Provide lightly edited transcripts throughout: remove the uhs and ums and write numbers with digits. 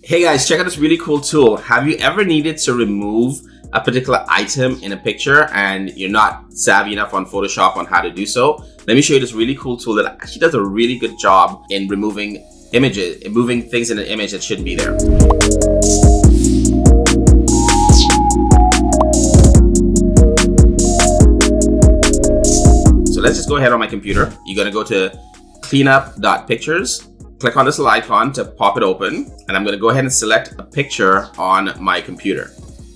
Hey guys, check out this really cool tool. Have you ever needed to remove a particular item in a picture and you're not savvy enough on Photoshop on how to do so? Let me show you this really cool tool that actually does a really good job in removing images, moving things in an image that shouldn't be there. So let's just go ahead on my computer. You're gonna go to cleanup.pictures. Click on this little icon to pop it open, and I'm going to go ahead and select a picture on my computer.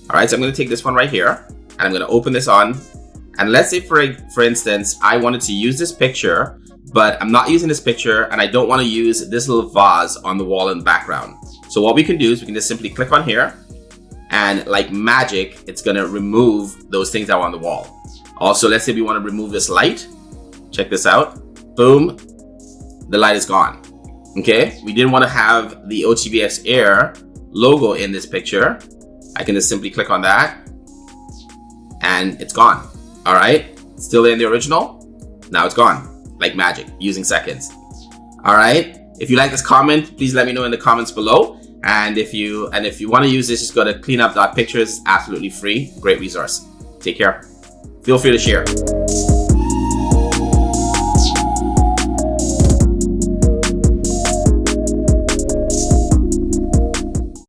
All right, so I'm going to take this one right here, and I'm going to open this on. And let's say, for instance, I wanted to use this picture, but I'm not using this picture, and I don't want to use this little vase on the wall in the background. So what we can do is we can just simply click on here, and like magic, it's going to remove those things that are on the wall. Also, let's say we want to remove this light. Check this out. Boom, the light is gone. Okay, we didn't want to have the OTBS Air logo in this picture. I can just simply click on that and it's gone. All right, still in the original. Now it's gone like magic using seconds. All right, if you like this comment, please let me know in the comments below. And if you want to use this, just go to cleanup.pictures. Absolutely free. Great resource. Take care. Feel free to share.